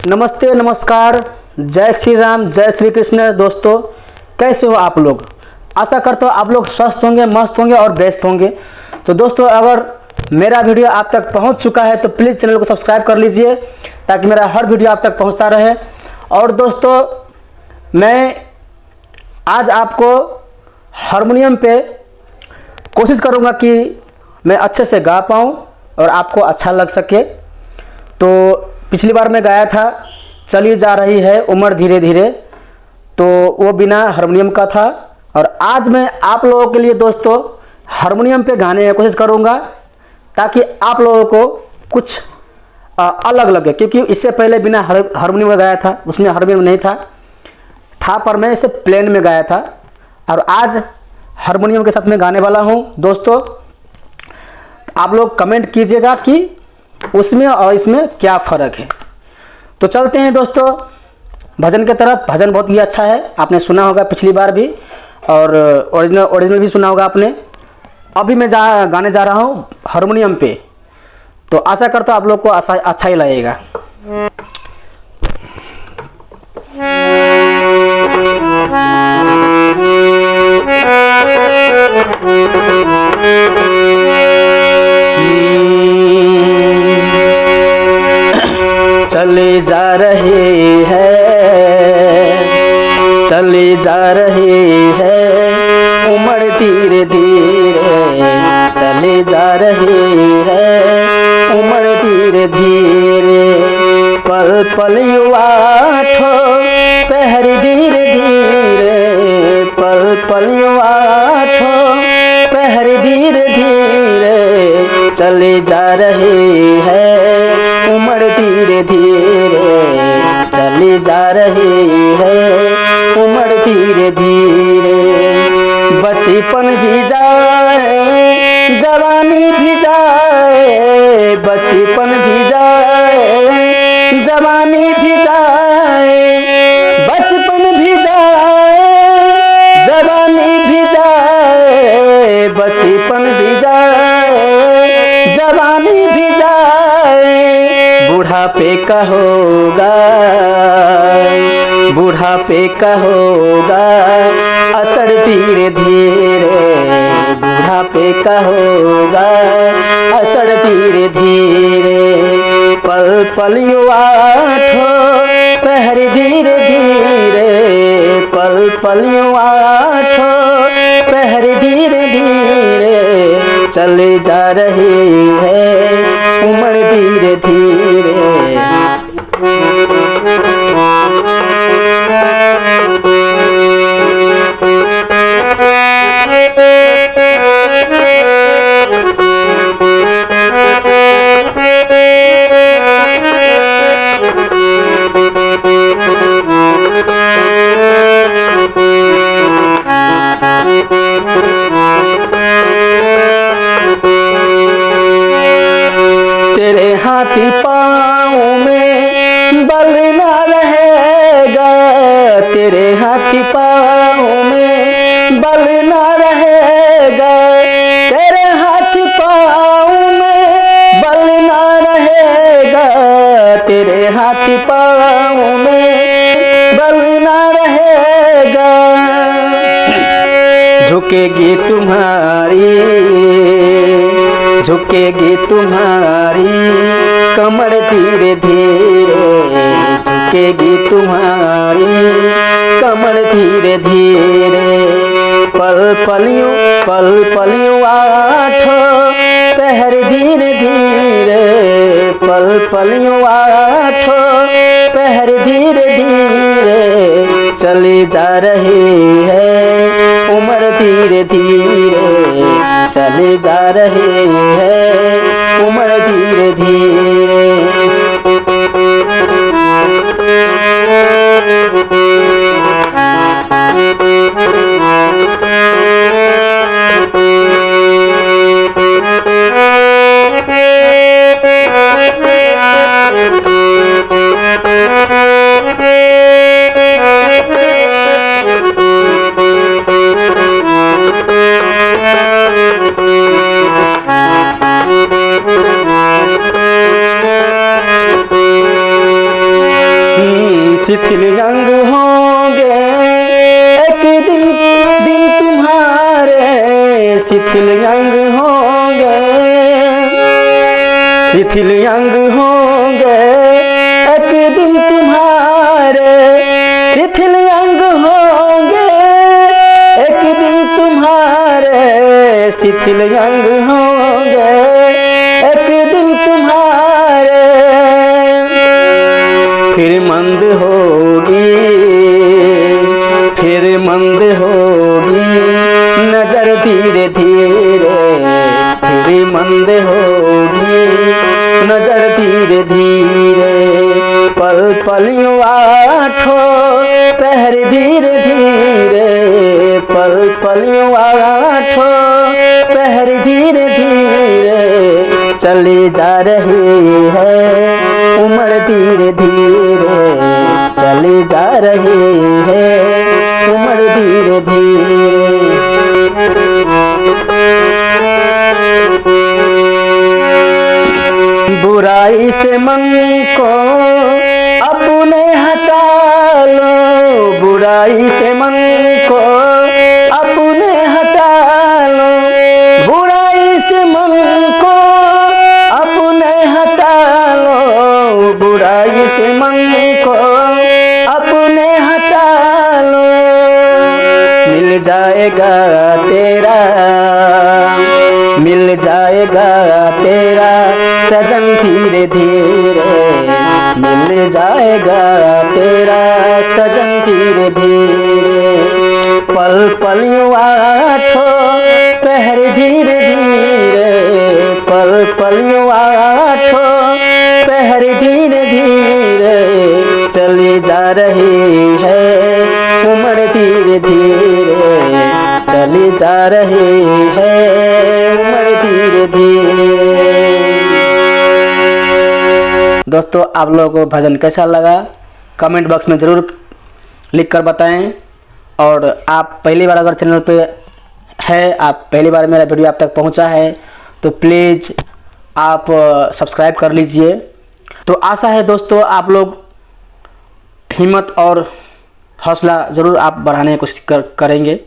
नमस्ते, नमस्कार, जय श्री राम, जय श्री कृष्ण। दोस्तों, कैसे हो आप लोग? आशा करता हूँ आप लोग स्वस्थ होंगे, मस्त होंगे और बेस्ट होंगे। तो दोस्तों, अगर मेरा वीडियो आप तक पहुँच चुका है तो प्लीज़ चैनल को सब्सक्राइब कर लीजिए ताकि मेरा हर वीडियो आप तक पहुँचता रहे। और दोस्तों, मैं आज आपको हारमोनियम पे कोशिश करूँगा कि मैं अच्छे से गा पाऊँ और आपको अच्छा लग सके। तो पिछली बार मैं गाया था चली जा रही है उम्र धीरे धीरे, तो वो बिना हारमोनियम का था। और आज मैं आप लोगों के लिए दोस्तों हारमोनियम पे गाने की कोशिश करूँगा ताकि आप लोगों को कुछ अलग लगे, क्योंकि इससे पहले बिना हारमोनियम में गाया था, उसमें हारमोनियम नहीं था पर मैं इसे प्लेन में गाया था। और आज हारमोनियम के साथ में गाने वाला हूँ। दोस्तों, आप लोग कमेंट कीजिएगा कि उसमें और इसमें क्या फ़र्क है। तो चलते हैं दोस्तों भजन के तरफ। भजन बहुत ही अच्छा है, आपने सुना होगा पिछली बार भी, और ओरिजिनल भी सुना होगा आपने। अभी मैं गाने जा रहा हूँ हारमोनियम पे, तो आशा करता हूँ आप लोग को अच्छा ही लगेगा। चली जा रही है, चली जा रही है उम्र धीरे धीरे, चली जा रही है उम्र धीरे धीरे। पल पल युवा ठो पहर धीरे धीरे, पल पल युवा ठो पहर धीरे धीरे। चली जा रही है उम्र धीरे धीरे, चली जा रही है उम्र धीरे धीरे। बचपन भी जाए, जवानी भी जाए, बचपन भी जाए, जवानी भी जाए, बचपन भी जाए, जवानी भी जाए, बचपन भी जाए, जवानी भी जाए। बुढ़ापे का होगा, बुढ़ापे का होगा असर धीरे धीरे, बुढ़ापे का होगा असर धीरे धीरे। पल पल युवा ठो पहर धीरे धीरे, पल पल युवा ठो पहर धीरे धीरे। चली जा रही है उम्र धीरे धीरे। तेरे हाथी पाँव में बल ना रहेगा, तेरे हाथी पाँव में बल ना रहेगा, तेरे हाथी पाँव में बल ना रहेगा, तेरे हाथी पाँव में बल ना रहेगा। झुकेगी तुम्हारी, झुकेगी तुम्हारी कमर धीरे धीरे, झुकेगी तुम्हारी कमर धीरे धीरे। पल पल युवा ठो पहर धीरे धीरे, पल पल युवा ठो पहर धीरे धीरे। चली जा रही है उम्र धीरे धीरे, चली जा रही है उम्र धीरे धीरे। शिथिल अंग होंगे एक दिन तुम्हारे, शिथिल अंग होंगे, शिथिल अंग होंगे एक दिन तुम्हारे, शिथिल अंग होंगे एक दिन तुम्हारे, शिथिल अंग होंगे एक दिन तुम्हारे। फिर मंद होगी, फिर मंद होगी नजर धीरे धीरे, फिर मंद होगी नजर धीरे धीरे। पल पल यूं आठों पहर धीरे धीरे, पल पल यूं आठों पहर धीरे धीरे। चली जा रही है उम्र धीरे धीरे, चली जा रही है उम्र धीरे धीरे। बुराई से मन को अपने हटा लो, बुराई से मन को अपने हटा लो, बुराई से मन को अपने हटा लो, बुराई से मन को अपने हटा लो। मिल जाएगा तेरा, मिल जाएगा तेरा सजन धीरे धीरे, मिल जाएगा तेरा सजन धीरे धीरे। पल पल यूं आठों पहर धीरे धीरे, पल पल यूं आठों पहर धीरे धीरे। चली जा रही है उम्र धीरे धीरे, चली जा रही है उम्र धीरे धीरे। दोस्तों आप लोगों को भजन कैसा लगा कमेंट बॉक्स में ज़रूर लिख कर बताएं। और आप पहली बार अगर चैनल पे है, आप पहली बार मेरा वीडियो आप तक पहुंचा है तो प्लीज़ आप सब्सक्राइब कर लीजिए। तो आशा है दोस्तों आप लोग हिम्मत और हौसला ज़रूर आप बढ़ाने की कोशिश करेंगे।